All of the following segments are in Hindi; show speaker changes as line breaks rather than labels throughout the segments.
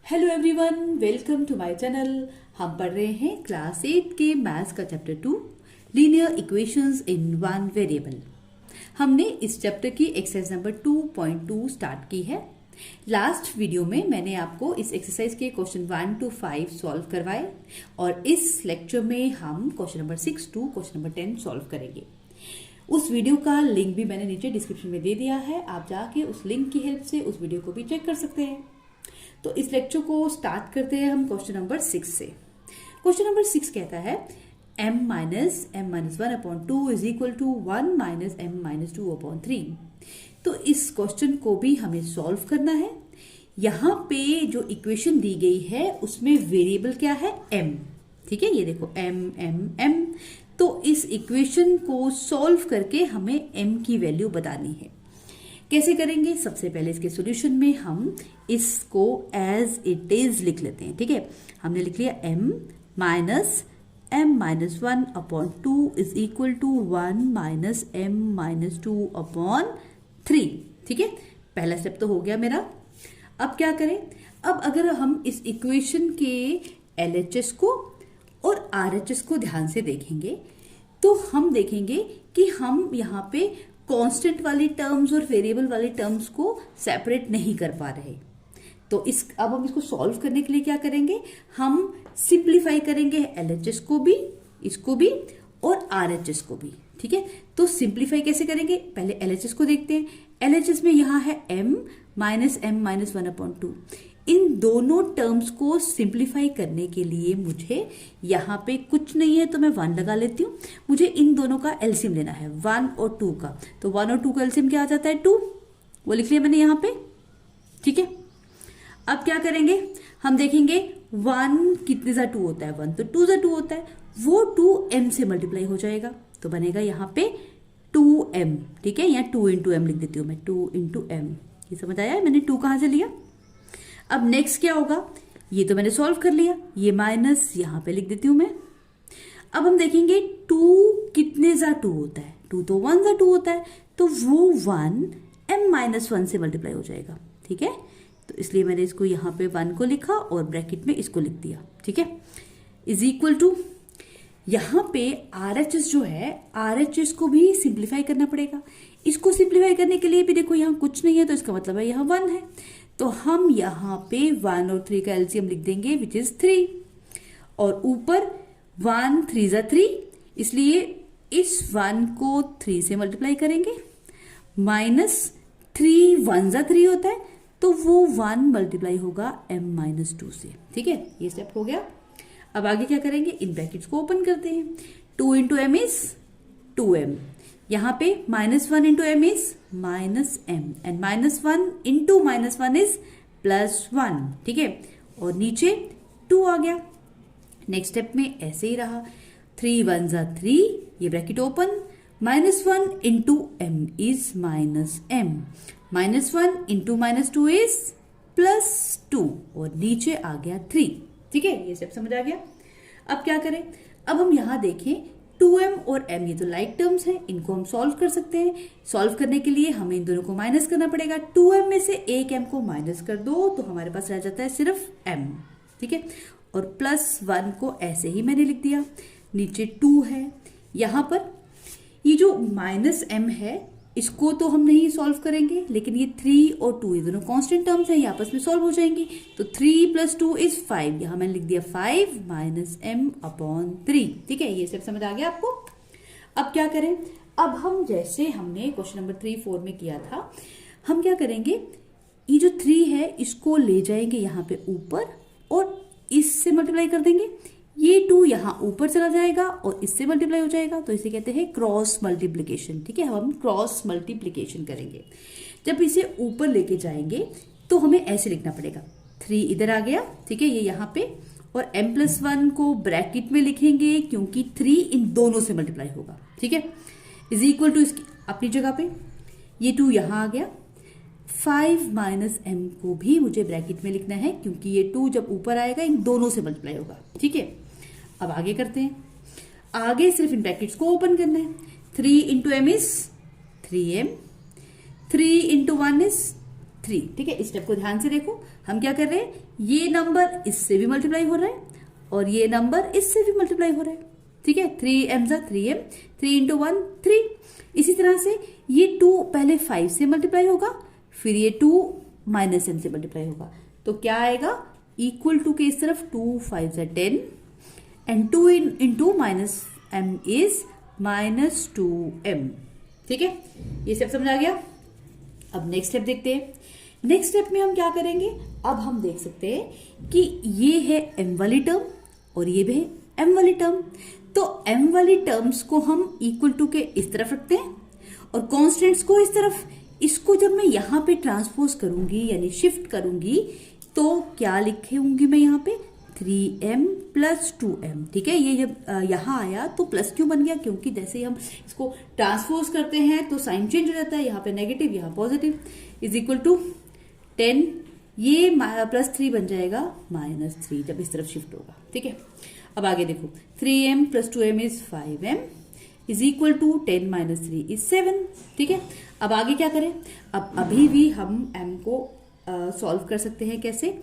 Hello everyone, welcome to my channel. हम पढ़ रहे हैं क्लास 8 के मैथ्स का chapter 2 linear equations in one variable. हमने इस चैप्टर की एक्सरसाइज नंबर 2.2 स्टार्ट की है। लास्ट वीडियो में मैंने आपको इस एक्सरसाइज के क्वेश्चन 1 to 5 सॉल्व करवाए और इस लेक्चर में हम question number 6 to question number 10 solve करेंगे। उस वीडियो का लिंक भी मैंने नीचे डिस्क्रिप्शन में दे दिया है, आप जाके उस लिंक की हेल्प से उस वीडियो को भी चेक कर सकते हैं। तो इस लेक्चर को स्टार्ट करते हैं हम क्वेश्चन नंबर 6 से। क्वेश्चन नंबर 6 कहता है m minus m minus 1/2 is equal to 1 minus m minus 2/3। तो इस क्वेश्चन को भी हमें सॉल्व करना है। यहाँ पे जो इक्वेशन दी गई है उसमें वेरिएबल क्या है, m। ठीक है, ये देखो m m m। तो इस इक्वेशन को सॉल्व करके हमें m की वैल्यू बतानी है। कैसे करेंगे? सबसे पहले इसके सॉल्यूशन में हम इसको एज इट इज लिख लेते हैं। ठीक है, हमने लिख लिया m minus m minus 1/2 is equal to 1 minus m minus 2/3। ठीक है, पहला स्टेप तो हो गया मेरा। अब क्या करें? अब अगर हम इस इक्वेशन के LHS को और RHS को ध्यान से देखेंगे तो हम देखेंगे कि हम यहाँ पे कांस्टेंट वाली टर्म्स और वेरिएबल वाली टर्म्स को सेपरेट नहीं कर पा रहे। तो अब हम इसको सॉल्व करने के लिए क्या करेंगे, हम सिंप्लीफाई करेंगे LHS को भी, इसको भी और RHS को भी। ठीक है, तो सिंप्लीफाई कैसे करेंगे? पहले LHS को देखते हैं। LHS में यहाँ है m माइनस m माइनस 1/2। इन दोनों टर्म्स को सिंप्लीफाई करने के लिए मुझे यहाँ पे कुछ नहीं है तो मैं 1 लगा लेती हूँ। मुझे इन दोनों का एलसीएम लेना है 1 और 2 का। तो 1 और 2 का एलसीएम क्या आ जाता है, 2। वो लिख लिया मैंने यहाँ पे। ठीक है, अब क्या करेंगे, हम देखेंगे 1 कितने जा 2 होता है, 1 तो 2 जा 2 होता है, वो 2m से मल्टीप्लाई हो जाएगा। तो बनेगा यहाँ पे 2m। ठीक है, यहाँ 2 इंटू m लिख देती हूँ मैं, 2 इंटू m। ये समझ आया है मैंने 2 कहाँ से लिया? अब नेक्स्ट क्या होगा, ये तो मैंने सॉल्व कर लिया, ये माइनस यहाँ पे लिख देती हूं मैं। अब हम देखेंगे 2 कितने जा 2 होता है, 2 तो 1 जा 2 होता है, तो वो 1 m माइनस 1 से मल्टीप्लाई हो जाएगा। ठीक है, तो इसलिए मैंने इसको यहाँ पे 1 को लिखा और ब्रैकेट में इसको लिख दिया। ठीक है, इज इक्वल टू यहाँ पे RHS जो है, RHS को भी सिंप्लीफाई करना पड़ेगा। इसको सिंप्लीफाई करने के लिए भी देखो यहाँ कुछ नहीं है, तो इसका मतलब है यहाँ 1 है। तो हम यहाँ पे 1 और 3 का एलसीएम लिख देंगे विच इज 3, और ऊपर 1 3 जा 3, इसलिए इस 1 को 3 से मल्टीप्लाई करेंगे, माइनस 3 1 जा 3 होता है, तो वो 1 मल्टीप्लाई होगा m माइनस 2 से। ठीक है, ये स्टेप हो गया। अब आगे क्या करेंगे, इन ब्रैकेट्स को ओपन करते हैं। 2 इंटू m इज 2m, यहाँ पे -1 into m is minus m, and -1 into -1 is +1। ठीक है, और नीचे 2 आ गया। नेक्स्ट स्टेप में ऐसे ही रहा, 3 1 जा 3, ये bracket open, -1 into m is -m, -1 into -2 is +2, और नीचे आ गया 3। ठीक है, ये स्टेप समझ आ गया। अब क्या करें, अब हम यहां देखें 2m और m, ये तो लाइक टर्म्स हैं, इनको हम सॉल्व कर सकते हैं। सॉल्व करने के लिए हमें इन दोनों को माइनस करना पड़ेगा। 2m में से एक m को माइनस कर दो तो हमारे पास रह जाता है सिर्फ m। ठीक है, और +1 को ऐसे ही मैंने लिख दिया, नीचे 2 है। यहां पर ये जो -m है इसको तो हम नहीं सॉल्व करेंगे, लेकिन ये 3 और 2 ये दोनों कांस्टेंट टर्म्स हैं, ये आपस में सॉल्व हो जाएंगी। तो 3 + 2 इज 5, यहां मैंने लिख दिया 5 माइनस m/3। ठीक है, ये स्टेप समझ आ गया आपको। अब क्या करें, अब हम जैसे हमने क्वेश्चन नंबर 3 4 में किया था, हम क्या करेंगे, ये जो 3 है इसको ले जाएंगे यहाँ पे ऊपर और इससे मल्टीप्लाई कर देंगे। ये 2 यहाँ ऊपर चला जाएगा और इससे मल्टीप्लाई हो जाएगा, तो इसे कहते हैं क्रॉस मल्टीप्लिकेशन। ठीक है, हम क्रॉस मल्टीप्लिकेशन करेंगे। जब इसे ऊपर लेके जाएंगे तो हमें ऐसे लिखना पड़ेगा, 3 इधर आ गया। ठीक है, ये यहाँ पे, और m+1 को ब्रैकेट में लिखेंगे क्योंकि 3 इन दोनों से मल्टीप्लाई होगा। ठीक है, इज इक्वल टू इसकी अपनी जगह पे, ये 2 यहाँ आ गया, 5 माइनस m को भी मुझे ब्रैकेट में लिखना है क्योंकि ये 2 जब ऊपर आएगा इन दोनों से मल्टीप्लाई होगा। ठीक है, अब आगे करते हैं। आगे सिर्फ इन ब्रैकेट्स को ओपन करना है। 3 into m is 3m, 3 into 1 is 3। ठीक है, इस स्टेप को ध्यान से देखो। हम क्या कर रहे हैं, ये नंबर इससे भी मल्टीप्लाई हो रहा है और ये नंबर इससे भी मल्टीप्लाई हो रहा है। ठीक है, 3m = 3m, 3 इंटू 1 3। इसी तरह से ये 2 पहले 5 से मल्टीप्लाई होगा, फिर ये 2 -m से मल्टीप्लाई होगा। तो क्या आएगा, इक्वल टू के इस तरफ 2 5 = 10 and 2 into -m is -2m। ठीक है, ये स्टेप समझ आ गया। अब नेक्स्ट स्टेप देखते हैं। नेक्स्ट स्टेप में हम क्या करेंगे, अब हम देख सकते हैं कि ये है m वाली टर्म और ये भी है m वाली टर्म। तो m वाली टर्म्स को हम इक्वल टू के इस तरफ रखते हैं और कॉन्स्टेंट्स को इस तरफ। इसको जब मैं यहाँ पे ट्रांसपोज करूंगी यानी शिफ्ट करूंगी तो क्या लिखूंगी मैं यहाँ पे, 3m + 2m। ठीक है, ये जब यहाँ आया तो प्लस क्यों बन गया, क्योंकि जैसे ही हम इसको ट्रांसपोज करते हैं तो साइन चेंज हो जाता है, यहाँ पे नेगेटिव यहाँ पॉजिटिव, इज इक्वल टू 10, ये +3 बन जाएगा -3 जब इस तरफ शिफ्ट होगा। ठीक है, अब आगे देखो, 3m + 2m is 5m is equal to 10 - 3 is 7। ठीक है, अब आगे क्या करें, अब अभी भी हम m को सॉल्व कर सकते हैं। कैसे,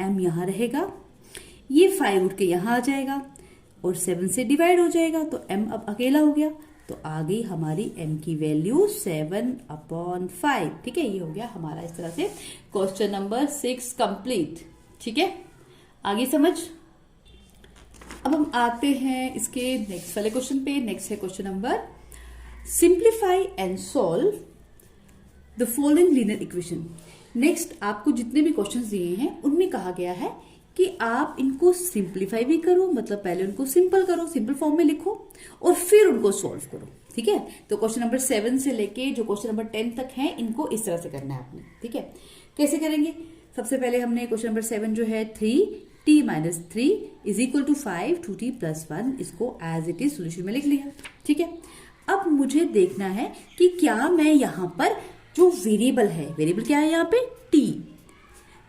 m यहाँ रहेगा, ये 5 उठ के यहाँ आ जाएगा और 7 से डिवाइड हो जाएगा तो m अब अकेला हो गया। तो आ गई हमारी m की वैल्यू 7/5। ठीक है, ये हो गया हमारा इस तरह से क्वेश्चन नंबर 6 कंप्लीट। ठीक है, आगे समझ। अब हम आते हैं इसके नेक्स्ट वाले क्वेश्चन पे। नेक्स्ट है question number, simplify and solve the following linear equation. Next आपको जितने भी क्वेश्चंस दिए हैं उनमें कहा गया है कि आप इनको सिंप्लीफाई भी करो, मतलब पहले उनको सिंपल करो, सिंपल फॉर्म में लिखो और फिर उनको सॉल्व करो। ठीक है, तो क्वेश्चन नंबर 7 से लेके जो क्वेश्चन नंबर 10 तक है इनको इस तरह से करना है आपने। ठीक है, कैसे करेंगे, सबसे पहले हमने क्वेश्चन नंबर 7 जो है 3t - 3 is equal to 5 2t + 1, इसको एज इट इज सोल्यूशन में लिख लिया। ठीक है, अब मुझे देखना है कि क्या मैं यहाँ पर जो वेरिएबल है, वेरिएबल क्या है यहाँ पे, t,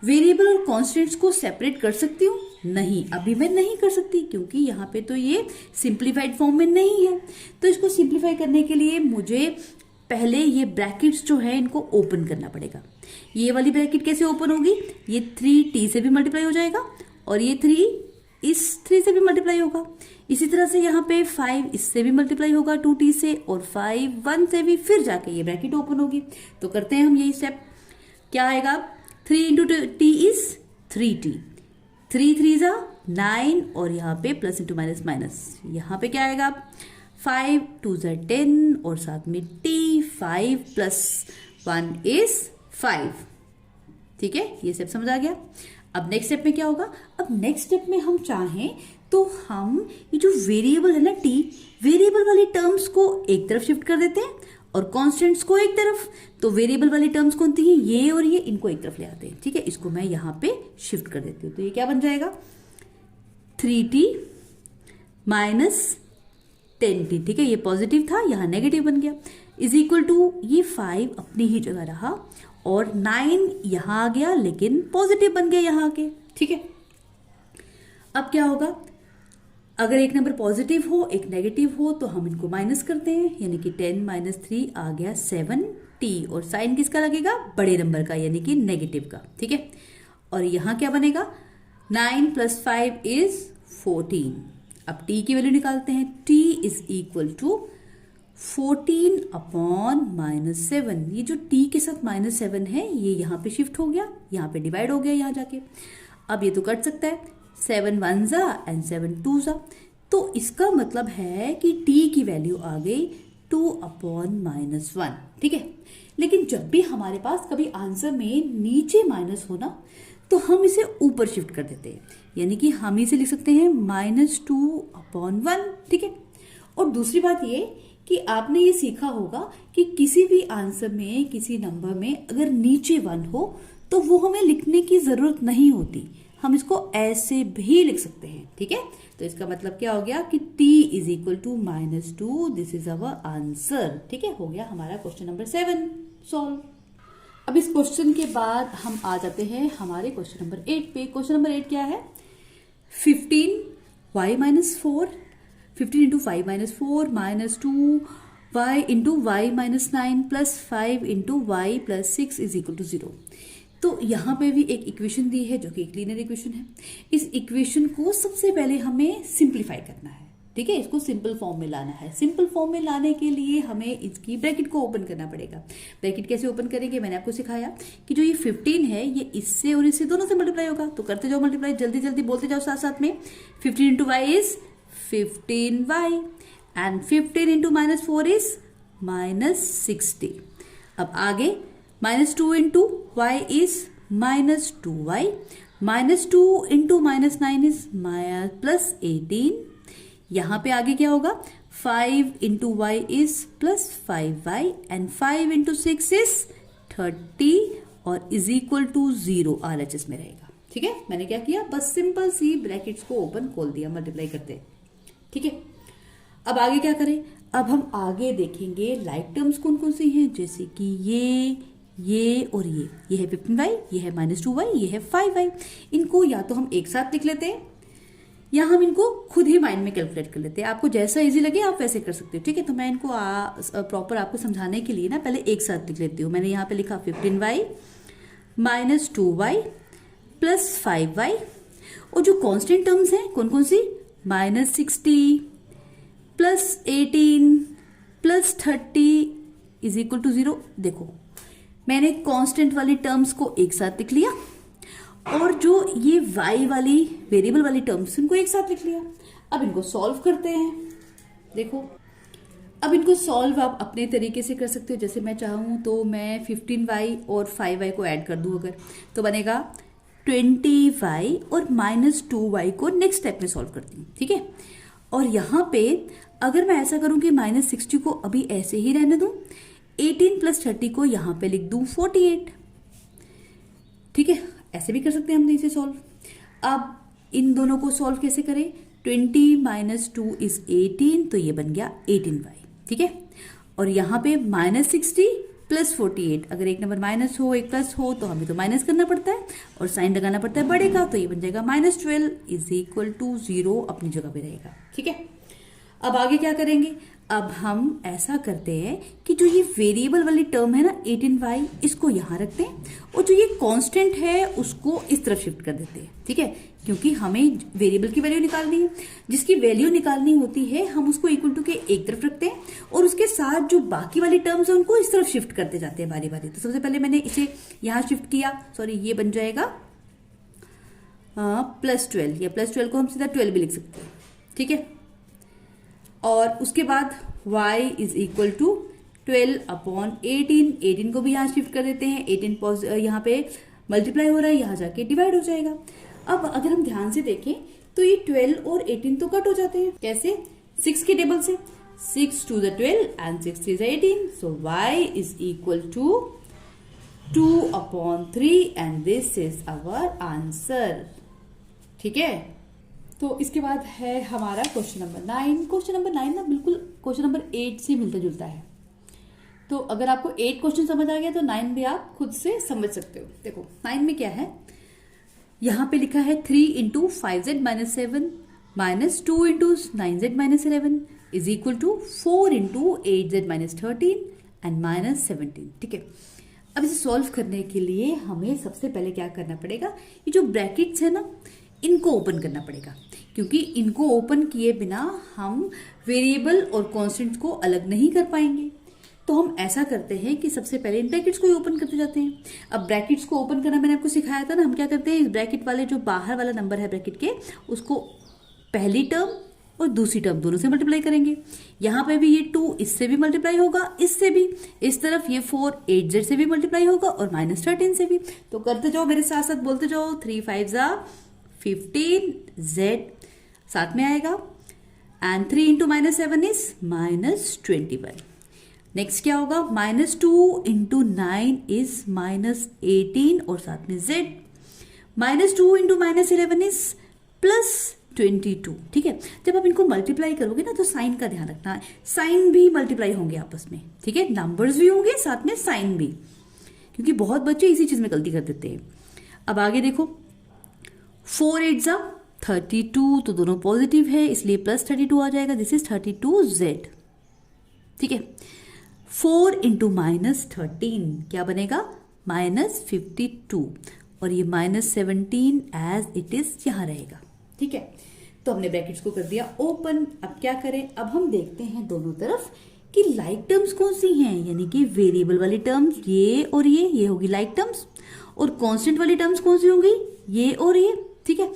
वेरिएबल और कॉन्स्टेंट्स को सेपरेट कर सकती हूँ? नहीं, अभी मैं नहीं कर सकती क्योंकि यहाँ पे तो ये सिंप्लीफाइड फॉर्म में नहीं है। तो इसको सिंप्लीफाई करने के लिए मुझे पहले ये ब्रैकेट्स जो है इनको ओपन करना पड़ेगा। ये वाली ब्रैकेट कैसे ओपन होगी, ये 3t से भी मल्टीप्लाई हो जाएगा और ये 3 इस 3 से भी मल्टीप्लाई होगा। इसी तरह से यहाँ पे 5 इससे भी मल्टीप्लाई होगा 2t से, और 5 1 से भी, फिर जाके ये ब्रैकेट ओपन होगी। तो करते हैं हम यही स्टेप। क्या आएगा, 3 इंटू t इज 3t, 3 3 = 9 और यहाँ पे प्लस इंटू माइनस माइनस, यहाँ पे क्या आएगा, 5 2 = 10 और साथ में t, 5 + 1 इज 5। ठीक है, ये स्टेप समझ आ गया। अब नेक्स्ट स्टेप में क्या होगा, अब नेक्स्ट स्टेप में हम चाहें तो हम ये जो वेरिएबल है ना t, वेरिएबल वाली टर्म्स को एक तरफ शिफ्ट कर देते हैं और कॉन्स्टेंट्स को एक तरफ। तो वेरिएबल वाली टर्म्स कौन थी, ये और ये, इनको एक तरफ ले आते हैं। ठीक है, इसको मैं यहाँ पे शिफ्ट कर देती हूँ। तो ये क्या बन जाएगा, 3t - 10t। ठीक है, ये पॉजिटिव था, यहाँ नेगेटिव बन गया, इज इक्वल टू ये 5 अपनी ही जगह रहा और 9 यहाँ आ गया लेकिन पॉजिटिव बन गया यहाँ आके। ठीक है, अब क्या होगा, अगर एक नंबर पॉजिटिव हो एक नेगेटिव हो तो हम इनको माइनस करते हैं, यानी कि 10 - 3 आ गया 7t और साइन किसका लगेगा, बड़े नंबर का यानी कि नेगेटिव का। ठीक है, और यहाँ क्या बनेगा, 9 + 5 इज 14। अब t की वैल्यू निकालते हैं, t इज इक्वल टू 14/- 7। ये जो t के साथ -7 है ये यहाँ पे शिफ्ट हो गया, यहाँ पे डिवाइड हो गया यहाँ जाके। अब ये तो कट सकता है, 7 1 एंड 7 2। तो इसका मतलब है कि t की वैल्यू आ गई 2/-1। ठीक है, लेकिन जब भी हमारे पास कभी आंसर में नीचे माइनस हो ना तो हम इसे ऊपर शिफ्ट कर देते हैं, यानी कि हम इसे लिख सकते हैं -2/1। ठीक है, और दूसरी बात ये कि आपने ये सीखा होगा कि किसी भी आंसर में, किसी नंबर में अगर नीचे 1 हो तो वो हमें लिखने की जरूरत नहीं होती, हम इसको ऐसे भी लिख सकते हैं। ठीक है, तो इसका मतलब क्या हो गया कि t is equal to -2, this is our answer. ठीक है, हो गया हमारा क्वेश्चन नंबर 7 सॉल्व। अब इस क्वेश्चन के बाद हम आ जाते हैं हमारे क्वेश्चन नंबर 8 पे। क्वेश्चन नंबर 8 क्या है, 15y - 4, 15 × 5 - 4 -2 y into y minus 9 plus 5 into y plus 6 is equal to 0। तो यहाँ पे भी एक इक्वेशन दी है जो कि एक लीनियर इक्वेशन है। इस इक्वेशन को सबसे पहले हमें सिंप्लीफाई करना है, ठीक है, इसको सिंपल फॉर्म में लाना है। सिंपल फॉर्म में लाने के लिए हमें इसकी ब्रैकेट को ओपन करना पड़ेगा। ब्रैकेट कैसे ओपन करेंगे, मैंने आपको सिखाया कि जो ये 15 है ये इससे और इससे दोनों से मल्टीप्लाई होगा। तो करते जाओ मल्टीप्लाई, जल्दी जल्दी बोलते जाओ साथ साथ में। 15 into y is 15y and 15 into minus 4 is minus 60। अब आगे -2 into y is -2y, -2 into minus 9 is plus 18। यहां पे आगे क्या होगा, 5 into y is plus 5y and 5 into 6 is 30 और इज इक्वल टू 0 RHS में रहेगा। ठीक है, मैंने क्या किया, बस सिंपल सी ब्रैकेट्स को ओपन खोल दिया मल्टीप्लाई करते। ठीक है, अब आगे क्या करें, अब हम आगे देखेंगे लाइक टर्म्स कौन कौन सी हैं, जैसे कि ये और ये है 15y, ये है -2y, ये है 5y। इनको या तो हम एक साथ लिख लेते हैं या हम इनको खुद ही माइंड में कैलकुलेट कर लेते हैं। आपको जैसा इजी लगे आप वैसे कर सकते हो। ठीक है, तो मैं इनको प्रॉपर आपको समझाने के लिए ना पहले एक साथ लिख लेती हूँ। मैंने यहाँ पे लिखा 15y -2y प्लस 5y, और जो कांस्टेंट टर्म्स हैं कौन कौन सी, -60 plus 18 plus 30 is equal to 0। देखो मैंने कांस्टेंट वाली टर्म्स को एक साथ लिख लिया और जो ये y वाली वेरिएबल वाली टर्म्स उनको एक साथ लिख लिया। अब इनको सॉल्व करते हैं। देखो अब इनको सॉल्व आप अपने तरीके से कर सकते हो। जैसे मैं चाहूँ तो मैं 15y और 5y को ऐड कर दूं अगर, तो बनेगा 20y और -2y को नेक्स्ट स्टेप में सॉल्व करती हूँ। ठीक है, और यहाँ पे अगर मैं ऐसा करूं कि -60 को अभी ऐसे ही रहने दूं, 18 प्लस 30 को यहाँ पे लिख दूं 48। ठीक है, ऐसे भी कर सकते हैं हम इसे सॉल्व। अब इन दोनों को सॉल्व कैसे करें, 20 - 2 इज 18, तो ये बन गया 18y। ठीक है, और यहाँ पे -60 प्लस 48, अगर एक नंबर माइनस हो एक प्लस हो तो हमें तो माइनस करना पड़ता है और साइन लगाना पड़ता है बड़े का, तो ये बन जाएगा -12 इज इक्वल टू 0, अपनी जगह पे रहेगा। ठीक है, अब आगे क्या करेंगे, अब हम ऐसा करते हैं कि जो ये वेरिएबल वाली टर्म है ना 18y, इसको यहाँ रखते हैं और जो ये कांस्टेंट है उसको इस तरफ शिफ्ट कर देते हैं। ठीक है, क्योंकि हमें वेरिएबल की वैल्यू निकालनी है, जिसकी वैल्यू निकालनी होती है हम उसको इक्वल टू के एक तरफ रखते हैं और उसके साथ जो बाकी वाली टर्म्स है उनको इस तरफ शिफ्ट करते जाते हैं बारी बारी। तो सबसे पहले मैंने इसे यहाँ शिफ्ट किया, सॉरी ये बन जाएगा +12, या +12 को हम सीधा 12 भी लिख सकते हैं। ठीक है, और उसके बाद y इज इक्वल टू 12/18, 18 को भी यहाँ शिफ्ट कर देते हैं, 18 यहाँ पे मल्टीप्लाई हो रहा है, यहाँ जाके डिवाइड हो जाएगा। अब अगर हम ध्यान से देखें तो ये 12 और 18 तो कट हो जाते हैं, कैसे, 6 के टेबल से, 6 2 = 12 and 6 3 = 18, so y is equal to 2/3 and this is our answer. ठीक है, तो इसके बाद है हमारा क्वेश्चन नंबर 9। क्वेश्चन नंबर 9 ना बिल्कुल क्वेश्चन नंबर 8 से मिलता जुलता है। तो अगर आपको 8 क्वेश्चन समझ आ गया तो 9 भी आप खुद से समझ सकते हो। देखो 9 में क्या है, यहाँ पे लिखा है 3 into 5z - 7 minus 2 into 9z - 11 is equal to 4 into 8z - 13 and -17। ठीक है, अब इसे सॉल्व करने के लिए हमें सबसे पहले क्या करना पड़ेगा, ये जो ब्रैकेट्स है ना इनको ओपन करना पड़ेगा, क्योंकि इनको ओपन किए बिना हम वेरिएबल और कांस्टेंट्स को अलग नहीं कर पाएंगे। तो हम ऐसा करते हैं कि सबसे पहले इन ब्रैकेट्स को ही ओपन करते जाते हैं। अब ब्रैकेट्स को ओपन करना मैंने आपको सिखाया था ना, हम क्या करते हैं, इस ब्रैकेट वाले जो बाहर वाला नंबर है ब्रैकेट के, उसको पहली टर्म और दूसरी टर्म दोनों से मल्टीप्लाई करेंगे। यहाँ पे भी ये 2 इससे भी मल्टीप्लाई होगा, इससे भी, इस तरफ ये 4 8z से भी मल्टीप्लाई होगा और -13 से भी। तो करते जाओ मेरे साथ साथ, बोलते जाओ, 3 5 = 15, z साथ में आएगा एंड 3 इंटू -7 इज -21। नेक्स्ट क्या होगा, -2 इंटू 9 इज -18 और साथ में z, -2 इंटू -11 इज +22। ठीक है, जब आप इनको मल्टीप्लाई करोगे ना तो साइन का ध्यान रखना है, साइन भी मल्टीप्लाई होंगे आपस में। ठीक है, नंबर्स भी होंगे साथ में साइन भी, क्योंकि बहुत बच्चे इसी चीज में गलती कर देते हैं। अब आगे देखो, 4 8 = 32, तो दोनों पॉजिटिव है इसलिए +32 आ जाएगा, दिस इज 32z। ठीक है, 4 इंटू -13 क्या बनेगा, -52, और ये -17 एज इट इज यहां रहेगा। ठीक है, तो हमने ब्रैकेट्स को कर दिया ओपन। अब क्या करें, अब हम देखते हैं दोनों तरफ कि लाइक टर्म्स कौन सी हैं, यानी कि वेरिएबल वाली टर्म्स ये और ये होगी लाइक टर्म्स, और कांस्टेंट वाली टर्म्स कौन सी होंगी, ये और ये। ठीक है,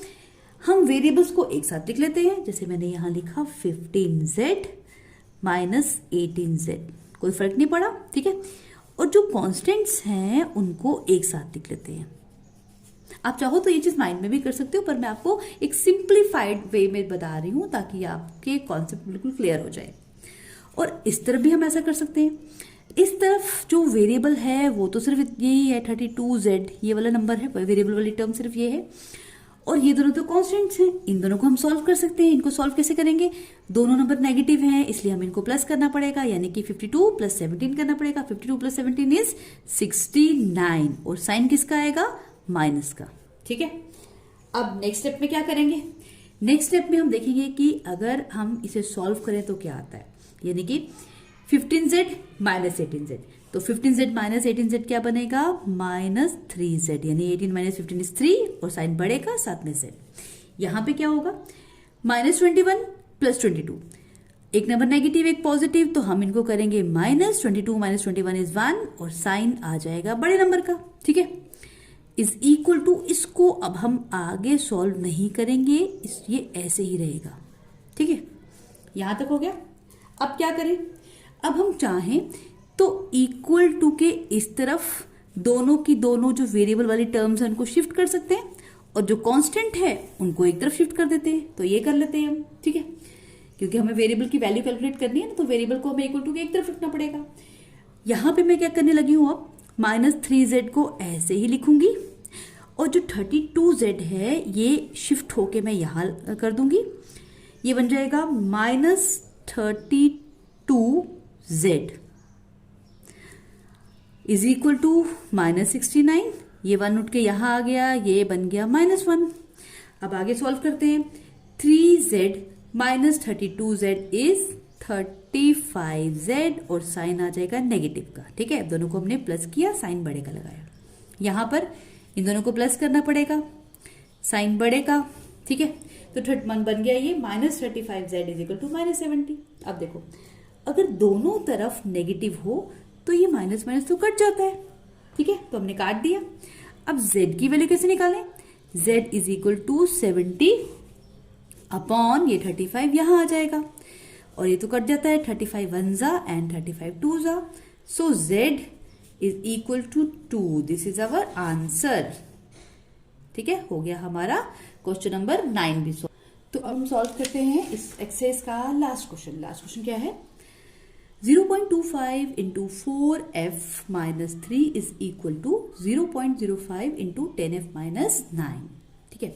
हम वेरिएबल्स को एक साथ लिख लेते हैं, जैसे मैंने यहां लिखा 15z माइनस 18z, कोई फर्क नहीं पड़ा। ठीक है, और जो कांस्टेंट्स हैं उनको एक साथ लिख लेते हैं। आप चाहो तो ये चीज माइंड में भी कर सकते हो, पर मैं आपको एक सिंप्लीफाइड वे में बता रही हूं ताकि आपके कॉन्सेप्ट बिल्कुल क्लियर हो जाए। और इस तरफ भी हम ऐसा कर सकते हैं। इस तरफ जो वेरिएबल है वो तो सिर्फ यही है 32z, ये वाला नंबर है, वेरिएबल वाली टर्म सिर्फ ये है, और ये दोनों तो कांस्टेंट्स हैं, इन दोनों को हम सॉल्व कर सकते हैं। इनको सॉल्व कैसे करेंगे, दोनों नंबर नेगेटिव हैं इसलिए हम इनको प्लस करना पड़ेगा, यानी कि 52 + 17 करना पड़ेगा। 52 + 17 इज 69, और साइन किसका आएगा, माइनस का। ठीक है, अब नेक्स्ट स्टेप में क्या करेंगे, नेक्स्ट स्टेप में हम देखेंगे कि अगर हम इसे सॉल्व करें तो क्या आता है, यानी कि 15z माइनस 18z, तो 15z माइनस 18z क्या बनेगा, -3z, यानी 18 - 15 इज 3, और साइन बढ़ेगा साथ में z। यहां पे क्या होगा, -21 + 22, एक नंबर नेगेटिव एक पॉजिटिव, तो हम इनको करेंगे -22 - 21 इज 1, और साइन आ जाएगा बड़े नंबर का। ठीक है, इज इक्वल टू, इसको अब हम आगे सॉल्व नहीं करेंगे, ये ऐसे ही रहेगा। ठीक है, यहां तक हो गया। अब क्या करें, अब हम चाहें तो इक्वल टू के इस तरफ दोनों की दोनों जो वेरिएबल वाली टर्म्स हैं उनको शिफ्ट कर सकते हैं, और जो कांस्टेंट है उनको एक तरफ शिफ्ट कर देते हैं, तो ये कर लेते हैं हम। ठीक है, क्योंकि हमें वेरिएबल की वैल्यू कैलकुलेट करनी है ना, तो वेरिएबल को हमें इक्वल टू के एक तरफ रखना पड़ेगा। यहां पे मैं क्या करने लगी हूं, अब -3z को ऐसे ही लिखूंगी, और जो 32z है ये शिफ्ट होके मैं यहां कर दूंगी, ये बन जाएगा -32z इज इक्वल टू -69, ये 1 उठ के यहां आ गया, ये बन गया -1। अब आगे सॉल्व करते हैं, 3z minus 32z is 35z, और साइन आ जाएगा नेगेटिव का। ठीक है, दोनों को हमने प्लस किया, साइन बड़े का लगाया, यहां पर इन दोनों को प्लस करना पड़ेगा, साइन बढ़ेगा। ठीक है, तो बन गया ये -35z इज इक्वल टू -70। अब देखो, अगर दोनों तरफ नेगेटिव हो तो ये माइनस माइनस तो कट जाता है। ठीक है, तो हमने काट दिया। अब z की वैल्यू कैसे निकालें, z is equal to 70 upon ये 35 यहां आ जाएगा, और ये तो कट जाता है, 35 1 जा एंड 35 2 जा, so z is equal to 2। This is our answer. ठीक है, हो गया हमारा क्वेश्चन नंबर 9 भी सॉल्व। तो अब हम सॉल्व करते हैं इस एक्सरसाइज का लास्ट क्वेश्चन। लास्ट क्वेश्चन क्या है, 0.25 into 4f minus 3 is equal to 0.05 into 10f minus 9। ठीक है,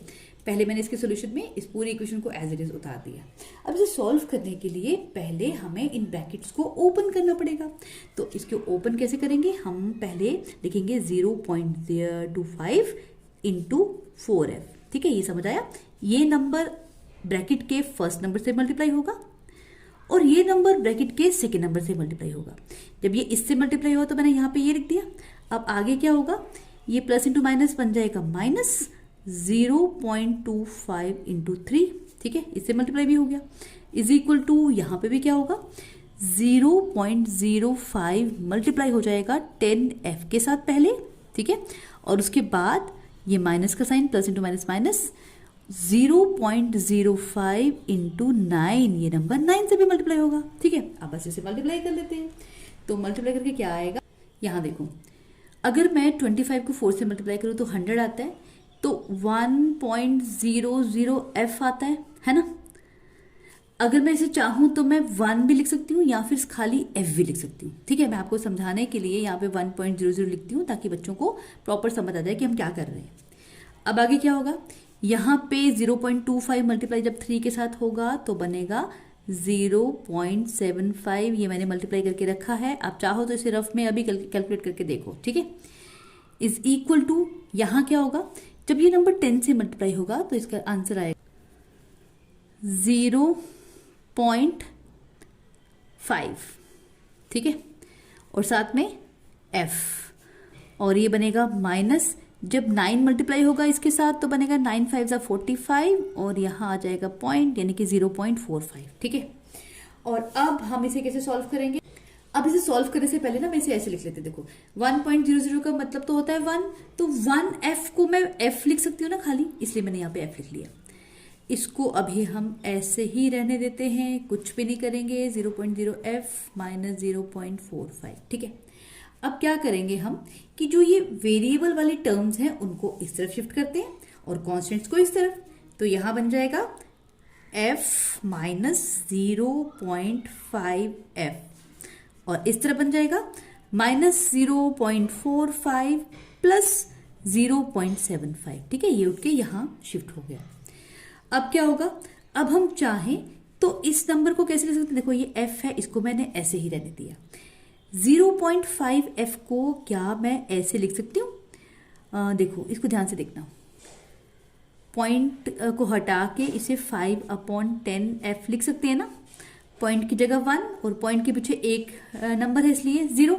पहले मैंने इसके सोल्यूशन में इस पूरी इक्वेशन को एज इट इज उतार दिया। अब इसे सॉल्व करने के लिए पहले हमें इन ब्रैकेट्स को ओपन करना पड़ेगा। तो इसको ओपन कैसे करेंगे, हम पहले लिखेंगे 0.025 इंटू 4f। ठीक है, ये समझ आया, ये नंबर ब्रैकेट के फर्स्ट नंबर से मल्टीप्लाई होगा और ये नंबर ब्रैकेट के सेकेंड नंबर से मल्टीप्लाई होगा। जब ये इससे मल्टीप्लाई होगा तो मैंने यहाँ पे ये लिख दिया। अब आगे क्या होगा, ये प्लस इंटू माइनस बन जाएगा माइनस 0.25 इंटू 3। ठीक है, इससे मल्टीप्लाई भी हो गया, इज इक्वल टू यहाँ पे भी क्या होगा 0.05 मल्टीप्लाई हो जाएगा 10f के साथ पहले। ठीक है, और उसके बाद ये माइनस का sign, plus into minus minus, 0.05 into 9, ये नंबर 9 से भी मल्टीप्लाई होगा। ठीक है, अब बस इसे मल्टीप्लाई कर लेते हैं। तो मल्टीप्लाई करके क्या आएगा, यहां देखो, अगर मैं 25 को 4 से मल्टीप्लाई करूं तो 100 आता है, तो 1.00f आता है ना। अगर मैं इसे चाहूं तो मैं 1 भी लिख सकती हूँ या फिर खाली f भी लिख सकती हूँ। ठीक है, मैं आपको समझाने के लिए यहाँ पे 1.00 लिखती हूँ ताकि बच्चों को प्रॉपर समझ आ जाए कि हम क्या कर रहे हैं। अब आगे क्या होगा, यहाँ पे 0.25 मल्टीप्लाई जब 3 के साथ होगा तो बनेगा 0.75। ये मैंने मल्टीप्लाई करके रखा है, आप चाहो तो इसे रफ में अभी कैलकुलेट करके देखो। ठीक है, इज इक्वल टू, यहाँ क्या होगा, जब ये नंबर 10 से मल्टीप्लाई होगा तो इसका आंसर आएगा 0.5। ठीक है, और साथ में f, और ये बनेगा माइनस, जब 9 मल्टीप्लाई होगा इसके साथ तो बनेगा 9 5 45 और यहाँ आ जाएगा पॉइंट यानी कि 0.45। ठीक है, और अब हम इसे कैसे सॉल्व करेंगे? अब इसे सॉल्व करने से पहले ना मैं इसे ऐसे लिख लेते, देखो 1.00 का मतलब तो होता है 1, तो 1f को मैं f लिख सकती हूँ ना खाली, इसलिए मैंने यहाँ पे f लिख लिया। इसको अभी हम ऐसे ही रहने देते हैं, कुछ भी नहीं करेंगे, 0.0f माइनस 0.45। ठीक है, अब क्या करेंगे हम कि जो ये वेरिएबल वाले टर्म्स हैं उनको इस तरफ शिफ्ट करते हैं और कॉन्स्टेंट्स को इस तरफ, तो यहां बन जाएगा f माइनस 0.5f और इस तरफ बन जाएगा माइनस 0.45 प्लस 0.75। ठीक है, ये उठ के यहां शिफ्ट हो गया। अब क्या होगा, अब हम चाहें तो इस नंबर को कैसे लिख सकते हैं? देखो ये f है, इसको मैंने ऐसे ही रहने दिया। 0.5f को क्या मैं ऐसे लिख सकती हूँ? देखो इसको ध्यान से देखना, पॉइंट को हटा के इसे 5/10f लिख सकते हैं ना, पॉइंट की जगह 1 और पॉइंट के पीछे एक नंबर है इसलिए 0,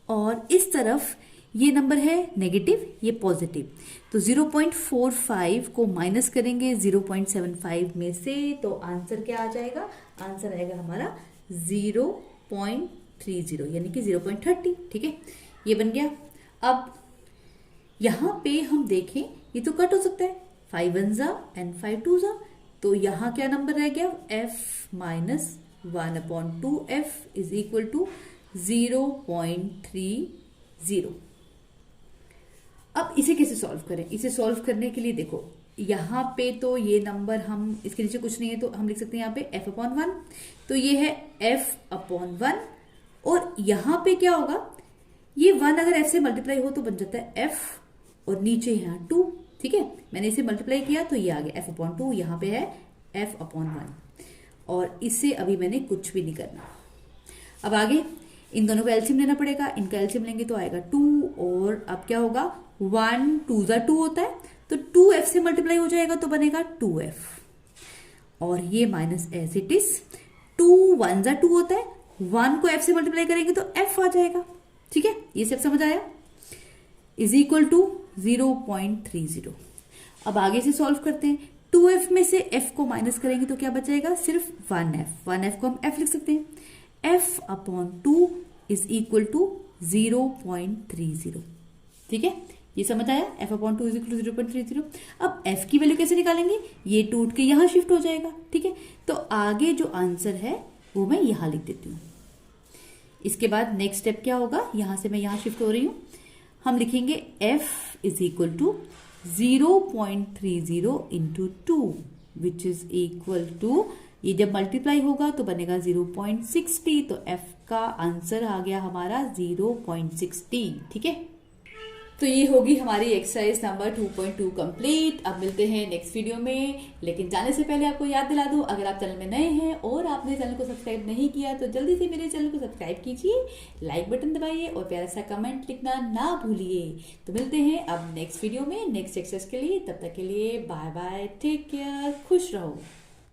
और इस तरफ ये नंबर है नेगेटिव, ये पॉजिटिव, तो 0.45 को माइनस करेंगे 0.75 में से, तो आंसर क्या आ जाएगा? आंसर आएगा हमारा 0.30 यानी कि 0.30। ठीक है, ये बन गया। अब यहां पे हम देखें, ये तो कट हो सकता है, 5 1 जा एंड 5 2 जा, तो यहां क्या नंबर रह गया? f minus 1/2f is equal to 0.30। अब इसे कैसे सॉल्व करें? इसे सॉल्व करने के लिए देखो यहाँ पे तो ये नंबर, हम इसके नीचे कुछ नहीं है तो हम लिख सकते हैं यहाँ पे f/1, तो ये है f/1, और यहाँ पे क्या होगा, ये 1 अगर f से मल्टीप्लाई हो तो बन जाता है f और नीचे यहाँ 2। ठीक है, मैंने इसे मल्टीप्लाई किया तो ये आ गया f/2, यहाँ पे है f/1, और इससे अभी मैंने कुछ भी नहीं करना। अब आगे इन दोनों का एलसीएम लेना पड़ेगा, इनका एलसीएम लेंगे तो आएगा 2, और अब क्या होगा, 1 2 जा 2 होता है, तो 2f से मल्टीप्लाई हो जाएगा तो बनेगा 2f, और ये माइनस एज इट इज, 2 1 जा 2 होता है, 1 को f से मल्टीप्लाई करेंगे तो f आ जाएगा। ठीक है, ये सब समझ आया, इज इक्वल टू 0.30। अब आगे से सॉल्व करते हैं, 2f में से f को माइनस करेंगे तो क्या बचेगा? सिर्फ 1f को हम f लिख सकते हैं, f/2 इज इक्वल टू 0.30। ठीक है, ये समझ आया, f/2 इज इक्वल टू 0.30। अब f की वैल्यू कैसे निकालेंगे? ये टूट के यहां शिफ्ट हो जाएगा। ठीक है, तो आगे जो आंसर है वो मैं यहां लिख देती हूँ। इसके बाद नेक्स्ट स्टेप क्या होगा, यहां से मैं यहां शिफ्ट हो रही हूं, हम लिखेंगे f is equal to 0.30 into 2 which is equal to, ये जब मल्टीप्लाई होगा तो बनेगा 0.60, तो f का आंसर आ गया हमारा 0.60। ठीक है, तो ये होगी हमारी एक्सरसाइज नंबर 2.2 कंप्लीट। अब मिलते हैं नेक्स्ट वीडियो में, लेकिन जाने से पहले आपको याद दिला दूं, अगर आप चैनल में नए हैं और आपने चैनल को सब्सक्राइब नहीं किया तो जल्दी से मेरे चैनल को सब्सक्राइब कीजिए, लाइक बटन दबाइए और प्यारा सा कमेंट लिखना ना भूलिए। तो मिलते हैं अब नेक्स्ट वीडियो में नेक्स्ट एक्सरसाइज के लिए, तब तक के लिए बाय बाय, टेक केयर, खुश रहो।